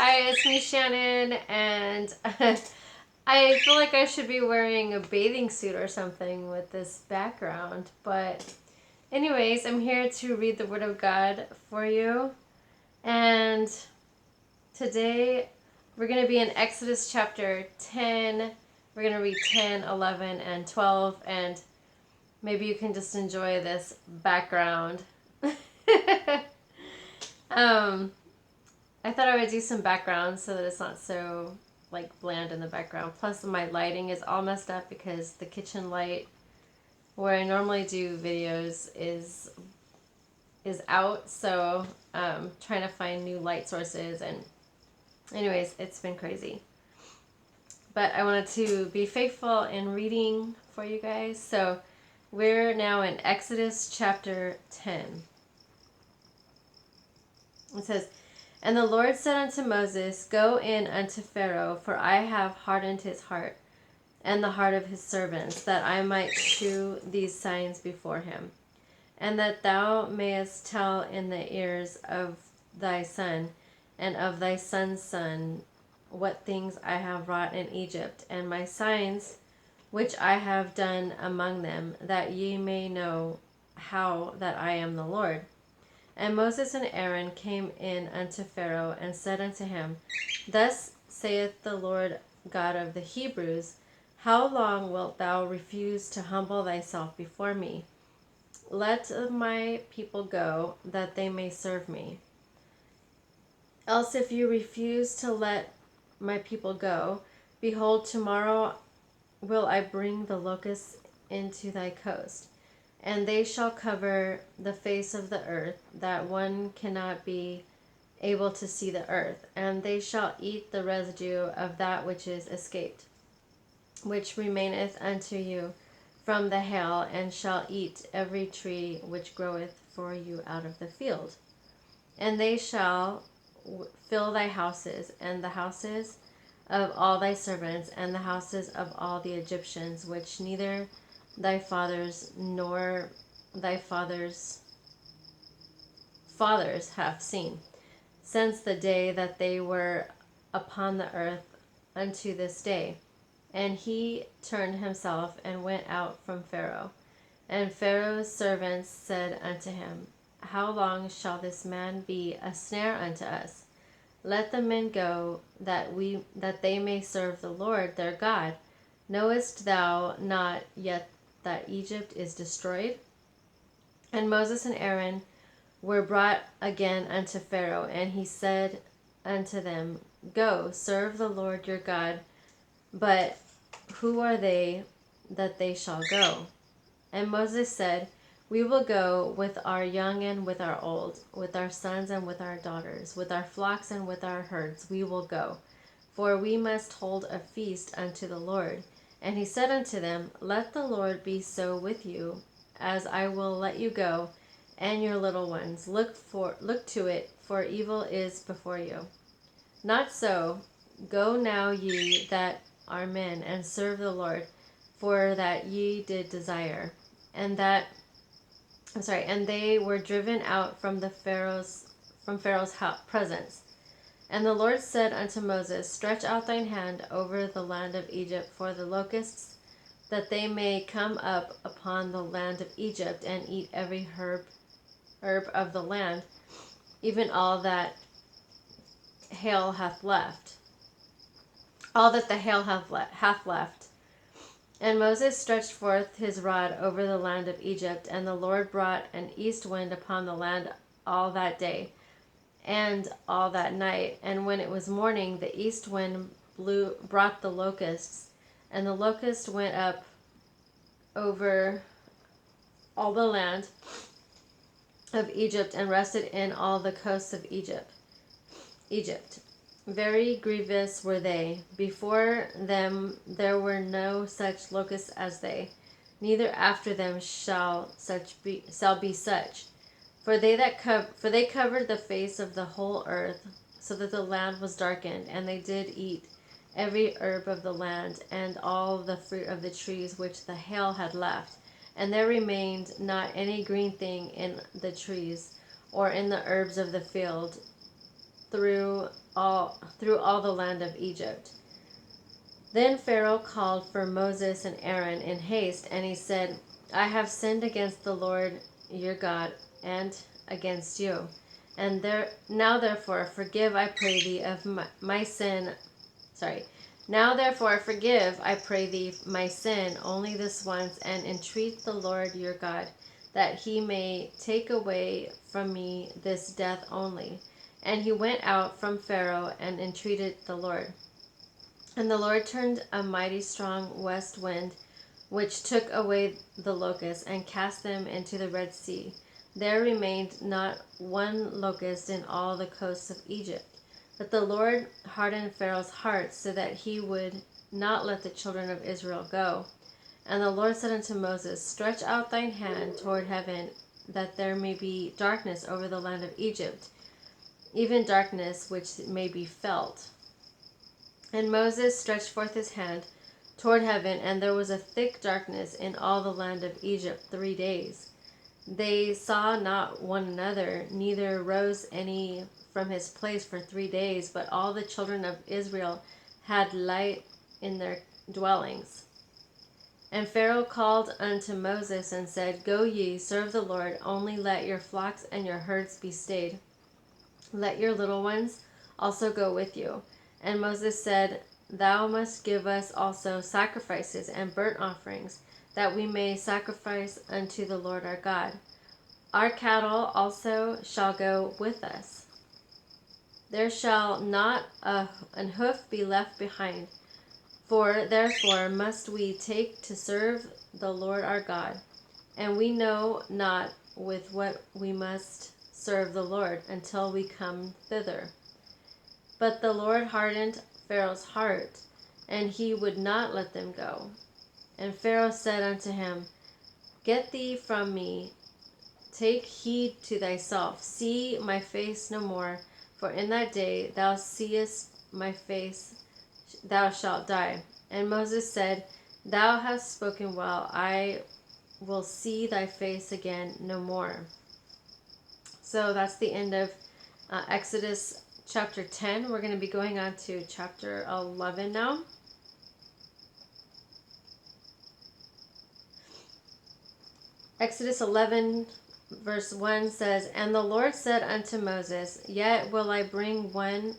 Hi, it's me, Shannon, and I feel like I should be wearing a bathing suit or something with this background. But, anyways, I'm here to read the Word of God for you. And today we're going to be in Exodus chapter 10. We're going to read 10, 11, and 12. And maybe you can just enjoy this background. um, I thought I would do some background so that it's not so like bland in the background. Plus my lighting is all messed up because the kitchen light where I normally do videos is out, so trying to find new light sources, and anyways, it's been crazy. But I wanted to be faithful in reading for you guys. So we're now in Exodus chapter 10. It says, "And the Lord said unto Moses, Go in unto Pharaoh, for I have hardened his heart, and the heart of his servants, that I might shew these signs before him, and that thou mayest tell in the ears of thy son, and of thy son's son, what things I have wrought in Egypt, and my signs which I have done among them, that ye may know how that I am the Lord. And Moses and Aaron came in unto Pharaoh, and said unto him, Thus saith the Lord God of the Hebrews, How long wilt thou refuse to humble thyself before me? Let my people go, that they may serve me. Else if you refuse to let my people go, behold, tomorrow will I bring the locusts into thy coast, and they shall cover the face of the earth, that one cannot be able to see the earth, and they shall eat the residue of that which is escaped, which remaineth unto you from the hail, and shall eat every tree which groweth for you out of the field. And they shall fill thy houses, and the houses of all thy servants, and the houses of all the Egyptians, which neither thy fathers nor thy fathers' have seen, since the day that they were upon the earth unto this day. And he turned himself and went out from Pharaoh. And Pharaoh's servants said unto him, How long shall this man be a snare unto us? Let the men go, that they may serve the Lord their God. Knowest thou not yet that Egypt is destroyed? And Moses and Aaron were brought again unto Pharaoh, and he said unto them, Go, serve the Lord your God. But who are they that they shall go? And Moses said, We will go with our young and with our old, with our sons and with our daughters, with our flocks and with our herds, we will go. For we must hold a feast unto the Lord. And he said unto them, Let the Lord be so with you, as I will let you go, and your little ones. Look to it, for evil is before you. Not so. Go now ye that are men, and serve the Lord, for that ye did desire. And they were driven out from Pharaoh's presence. And the Lord said unto Moses, Stretch out thine hand over the land of Egypt for the locusts, that they may come up upon the land of Egypt, and eat every herb of the land, even all that hail hath left. All that the hail hath left. And Moses stretched forth his rod over the land of Egypt, and the Lord brought an east wind upon the land all that day, and all that night. And when it was morning, the east wind brought the locusts, and the locusts went up over all the land of Egypt, and rested in all the coasts of Egypt. Very grievous were they. Before them there were no such locusts as they, neither after them shall be such. For they covered the face of the whole earth, so that the land was darkened, and they did eat every herb of the land, and all the fruit of the trees which the hail had left. And there remained not any green thing in the trees, or in the herbs of the field, through all the land of Egypt. Then Pharaoh called for Moses and Aaron in haste, and he said, I have sinned against the Lord your God and against you. And now therefore forgive, I pray thee, of my sin. Sorry. Now therefore forgive, I pray thee, my sin only this once, and entreat the Lord your God, that he may take away from me this death only. And he went out from Pharaoh and entreated the Lord. And the Lord turned a mighty strong west wind, which took away the locusts and cast them into the Red Sea. There remained not one locust in all the coasts of Egypt. But the Lord hardened Pharaoh's heart, so that he would not let the children of Israel go. And the Lord said unto Moses, Stretch out thine hand toward heaven, that there may be darkness over the land of Egypt, even darkness which may be felt. And Moses stretched forth his hand toward heaven, and there was a thick darkness in all the land of Egypt 3 days. They saw not one another, neither rose any from his place for 3 days, but all the children of Israel had light in their dwellings. And Pharaoh called unto Moses and said, Go ye, serve the Lord, only let your flocks and your herds be stayed. Let your little ones also go with you. And Moses said, Thou must give us also sacrifices and burnt offerings, that we may sacrifice unto the Lord our God. Our cattle also shall go with us. There shall not an hoof be left behind. For therefore must we take to serve the Lord our God. And we know not with what we must serve the Lord until we come thither. But the Lord hardened Pharaoh's heart, and he would not let them go. And Pharaoh said unto him, Get thee from me, take heed to thyself, see my face no more, for in that day thou seest my face, thou shalt die. And Moses said, Thou hast spoken well, I will see thy face again no more. So that's the end of Exodus chapter 10. We're going to be going on to chapter 11 now. Exodus 11 verse 1 says, And the Lord said unto Moses, Yet will I bring one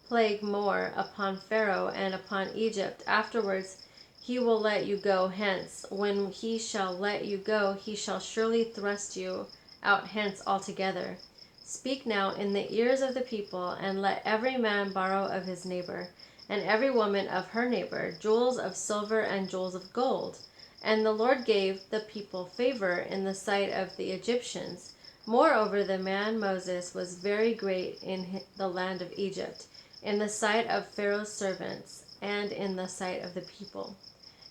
plague more upon Pharaoh and upon Egypt. Afterwards he will let you go hence. When he shall let you go, he shall surely thrust you out hence altogether. Speak now in the ears of the people, and let every man borrow of his neighbor, and every woman of her neighbor, jewels of silver and jewels of gold. And the Lord gave the people favor in the sight of the Egyptians. Moreover, the man Moses was very great in the land of Egypt, in the sight of Pharaoh's servants, and in the sight of the people.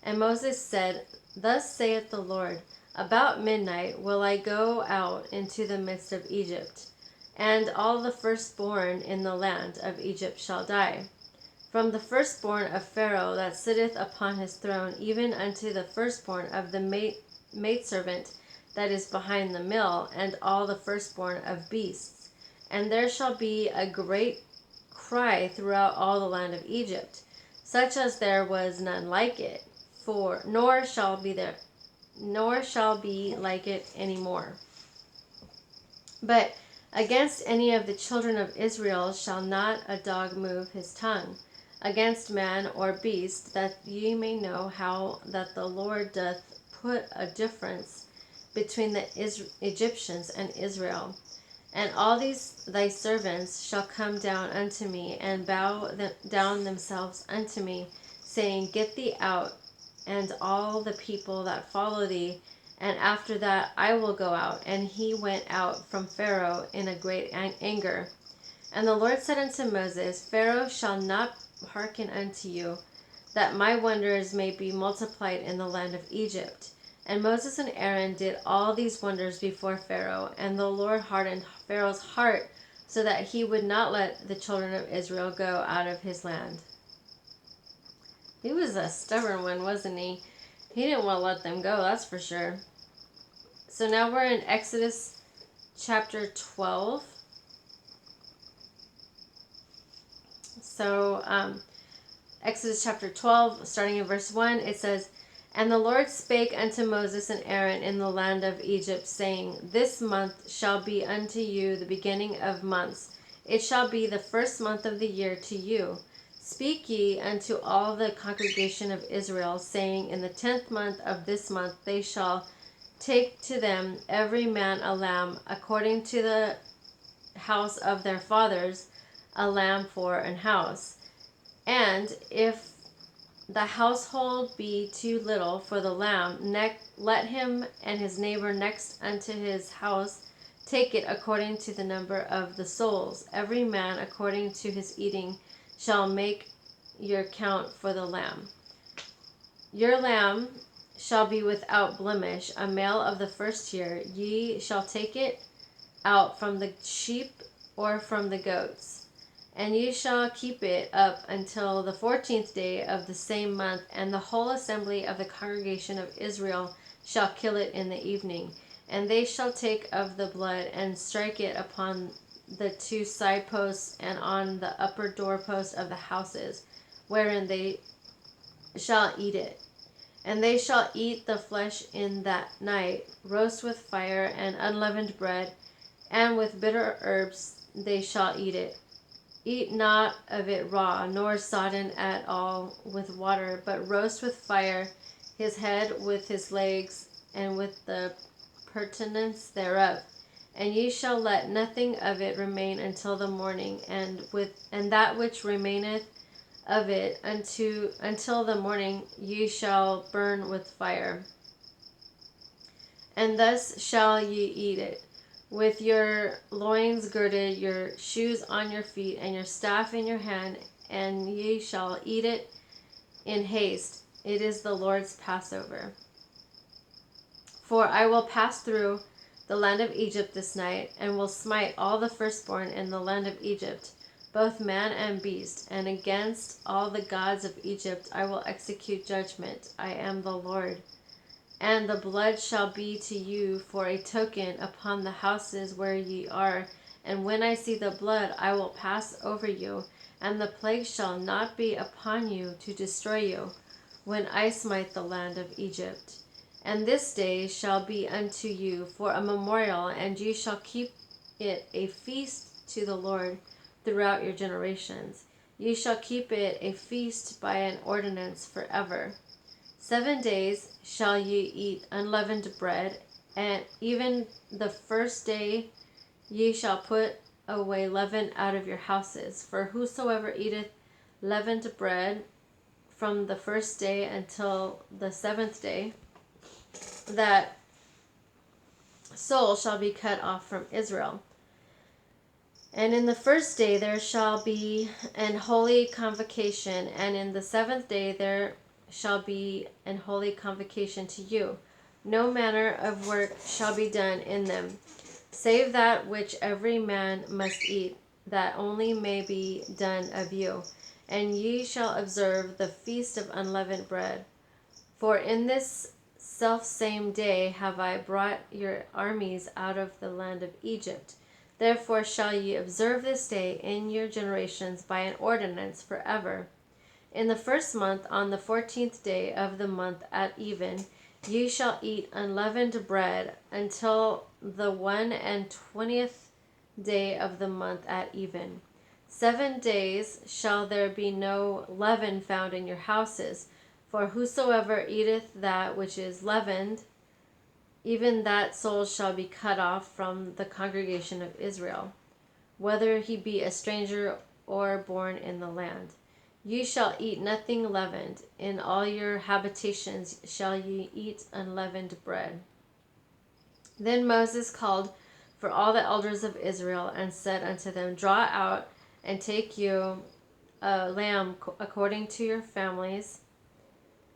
And Moses said, Thus saith the Lord, About midnight will I go out into the midst of Egypt, and all the firstborn in the land of Egypt shall die. From the firstborn of Pharaoh that sitteth upon his throne, even unto the firstborn of the maidservant that is behind the mill, and all the firstborn of beasts. And there shall be a great cry throughout all the land of Egypt, such as there was none like it, nor shall be like it any more. But against any of the children of Israel shall not a dog move his tongue against man or beast, that ye may know how that the Lord doth put a difference between the Egyptians and Israel. And all these thy servants shall come down unto me, and bow down themselves unto me, saying, Get thee out, and all the people that follow thee, and after that I will go out. And he went out from Pharaoh in a great anger. And the Lord said unto Moses, Pharaoh shall not hearken unto you, that my wonders may be multiplied in the land of Egypt. And Moses and Aaron did all these wonders before Pharaoh, and the Lord hardened Pharaoh's heart, so that he would not let the children of Israel go out of his land. He was a stubborn one, wasn't he? He didn't want to let them go, that's for sure. So now we're in Exodus chapter 12. So Exodus chapter 12, starting in verse 1, it says, "And the Lord spake unto Moses and Aaron in the land of Egypt, saying, This month shall be unto you the beginning of months. It shall be the first month of the year to you. Speak ye unto all the congregation of Israel, saying, In the 10th month of this month they shall take to them every man a lamb, according to the house of their fathers, a lamb for an house. And if the household be too little for the lamb, let him and his neighbor next unto his house take it according to the number of the souls. Every man according to his eating shall make your count for the lamb. Your lamb shall be without blemish, a male of the first year. Ye shall take it out from the sheep or from the goats. And ye shall keep it up until the 14th day of the same month, and the whole assembly of the congregation of Israel shall kill it in the evening. And they shall take of the blood and strike it upon the two side posts and on the upper doorpost of the houses, wherein they shall eat it. And they shall eat the flesh in that night, roast with fire and unleavened bread, and with bitter herbs they shall eat it. Eat not of it raw, nor sodden at all with water, but roast with fire his head with his legs, and with the purtenance thereof. And ye shall let nothing of it remain until the morning, and that which remaineth of it until the morning ye shall burn with fire. And thus shall ye eat it, with your loins girded, your shoes on your feet, and your staff in your hand, and ye shall eat it in haste. It is the Lord's Passover. For I will pass through the land of Egypt this night, and will smite all the firstborn in the land of Egypt, both man and beast, and against all the gods of Egypt I will execute judgment. I am the Lord. And the blood shall be to you for a token upon the houses where ye are. And when I see the blood, I will pass over you, and the plague shall not be upon you to destroy you, when I smite the land of Egypt. And this day shall be unto you for a memorial, and ye shall keep it a feast to the Lord throughout your generations. Ye shall keep it a feast by an ordinance forever. 7 days shall ye eat unleavened bread, and even the first day ye shall put away leaven out of your houses. For whosoever eateth leavened bread from the first day until the 7th day, that soul shall be cut off from Israel. And in the first day there shall be an holy convocation, and in the 7th day there shall be an holy convocation to you. No manner of work shall be done in them, save that which every man must eat, that only may be done of you. And ye shall observe the feast of unleavened bread. For in this selfsame day have I brought your armies out of the land of Egypt. Therefore shall ye observe this day in your generations by an ordinance forever. In the first month, on the 14th day of the month at even, ye shall eat unleavened bread until the 21st day of the month at even. 7 days shall there be no leaven found in your houses, for whosoever eateth that which is leavened, even that soul shall be cut off from the congregation of Israel, whether he be a stranger or born in the land. Ye shall eat nothing leavened. In all your habitations shall ye eat unleavened bread. Then Moses called for all the elders of Israel, and said unto them, Draw out and take you a lamb according to your families,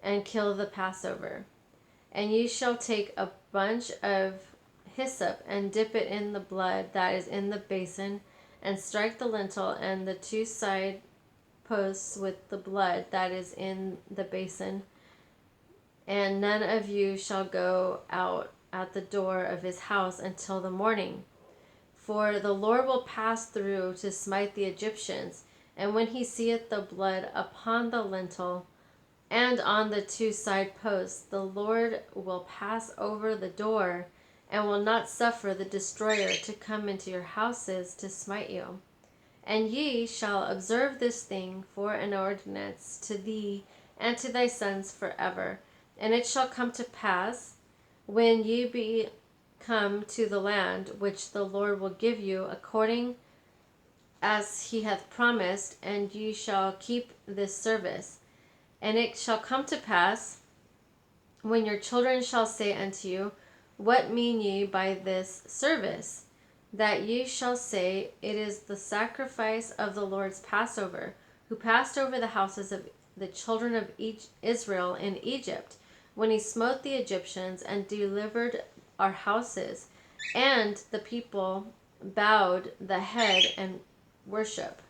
and kill the Passover. And ye shall take a bunch of hyssop, and dip it in the blood that is in the basin, and strike the lintel and the two side posts with the blood that is in the basin. And none of you shall go out at the door of his house until the morning. For the Lord will pass through to smite the Egyptians, And when he seeth the blood upon the lintel and on the two side posts, the Lord will pass over the door, and will not suffer the destroyer to come into your houses to smite you. And ye shall observe this thing for an ordinance to thee and to thy sons forever. And it shall come to pass, when ye be come to the land which the Lord will give you, according as he hath promised, and ye shall keep this service. And it shall come to pass, when your children shall say unto you, What mean ye by this service? That ye shall say, It is the sacrifice of the Lord's Passover, who passed over the houses of the children of Israel in Egypt, when he smote the Egyptians and delivered our houses. And the people bowed the head and worship.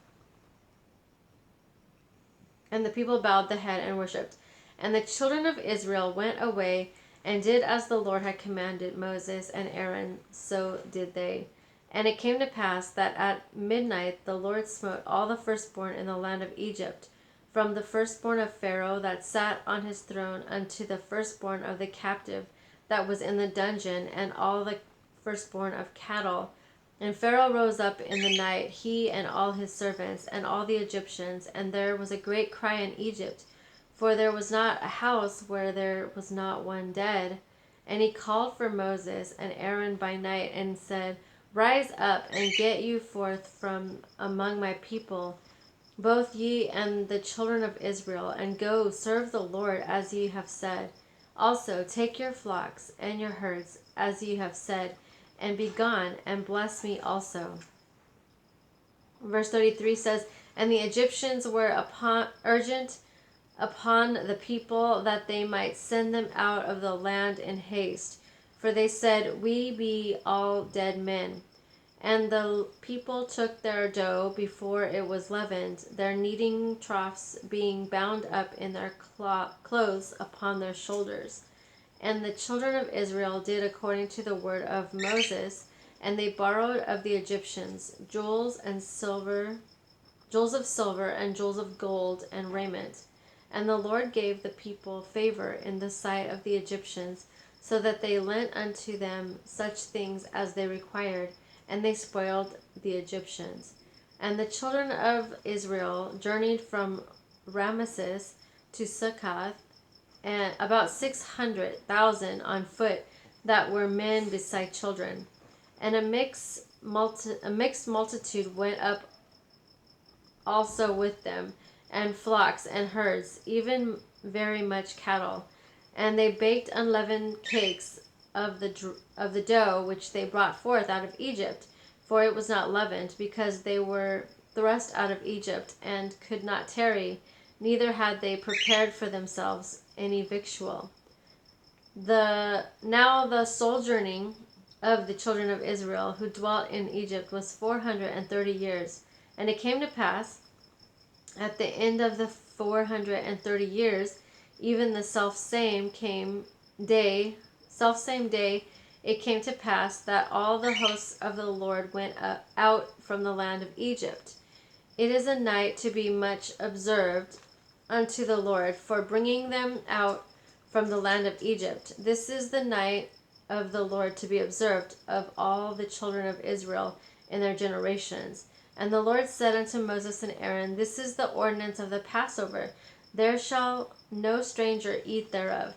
And the people bowed the head and worshipped. And the children of Israel went away and did as the Lord had commanded Moses and Aaron, so did they. And it came to pass that at midnight the Lord smote all the firstborn in the land of Egypt, from the firstborn of Pharaoh that sat on his throne unto the firstborn of the captive that was in the dungeon, and all the firstborn of cattle. And Pharaoh rose up in the night, he and all his servants, and all the Egyptians, and there was a great cry in Egypt, for there was not a house where there was not one dead. And he called for Moses and Aaron by night, and said, Rise up, and get you forth from among my people, both ye and the children of Israel, and go serve the Lord as ye have said. Also take your flocks and your herds, as ye have said, and be gone, and bless me also. Verse 33 says, And the Egyptians were urgent upon the people that they might send them out of the land in haste. For they said, We be all dead men. And the people took their dough before it was leavened, their kneading troughs being bound up in their clothes upon their shoulders. And the children of Israel did according to the word of Moses, and they borrowed of the Egyptians jewels of silver and jewels of gold and raiment. And the Lord gave the people favor in the sight of the Egyptians, so that they lent unto them such things as they required, and they spoiled the Egyptians. And the children of Israel journeyed from Ramesses to Succoth, and about 600,000 on foot, that were men beside children. And a mixed multitude went up also with them, and flocks and herds, even very much cattle. And they baked unleavened cakes of the dough which they brought forth out of Egypt, for it was not leavened, because they were thrust out of Egypt, and could not tarry, neither had they prepared for themselves any victual. Now the sojourning of the children of Israel who dwelt in Egypt was 430 years. And it came to pass, at the end of the 430 years, even the selfsame day, it came to pass that all the hosts of the Lord went out from the land of Egypt. It is a night to be much observed unto the Lord, for bringing them out from the land of Egypt. This is the night of the Lord to be observed of all the children of Israel in their generations. And the Lord said unto Moses and Aaron, This is the ordinance of the Passover. There shall no stranger eat thereof.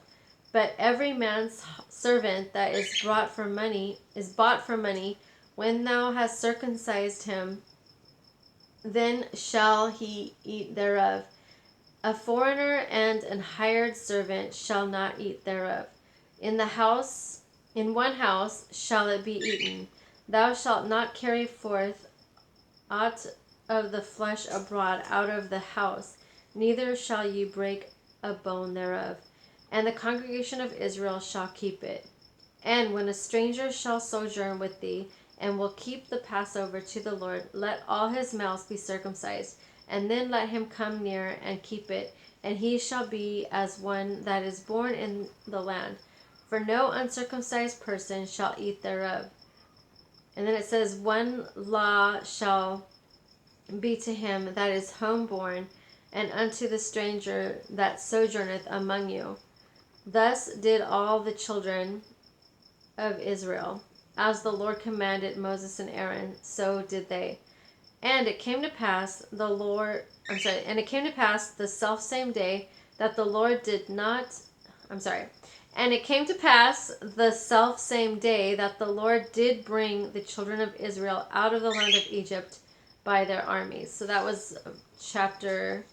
But every man's servant that is bought for money, when thou hast circumcised him, then shall he eat thereof. A foreigner and an hired servant shall not eat thereof. In one house shall it be eaten. Thou shalt not carry forth aught of the flesh abroad out of the house, neither shall ye break a bone thereof. And the congregation of Israel shall keep it. And when a stranger shall sojourn with thee, and will keep the Passover to the Lord, let all his males be circumcised, and then let him come near and keep it, and he shall be as one that is born in the land. For no uncircumcised person shall eat thereof. And then it says, One law shall be to him that is homeborn, and unto the stranger that sojourneth among you. Thus did all the children of Israel. As the Lord commanded Moses and Aaron, so did they. And it came to pass and it came to pass the selfsame day that the Lord did not, and it came to pass the selfsame day that the Lord did bring the children of Israel out of the land of Egypt by their armies. So that was chapter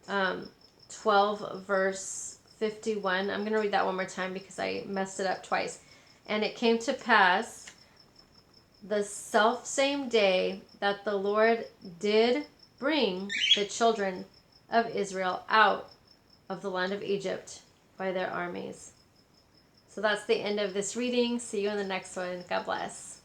12, verse 51. I'm going to read that one more time because I messed it up twice. And it came to pass the selfsame day that the Lord did bring the children of Israel out of the land of Egypt by their armies. So that's the end of this reading. See you in the next one. God bless.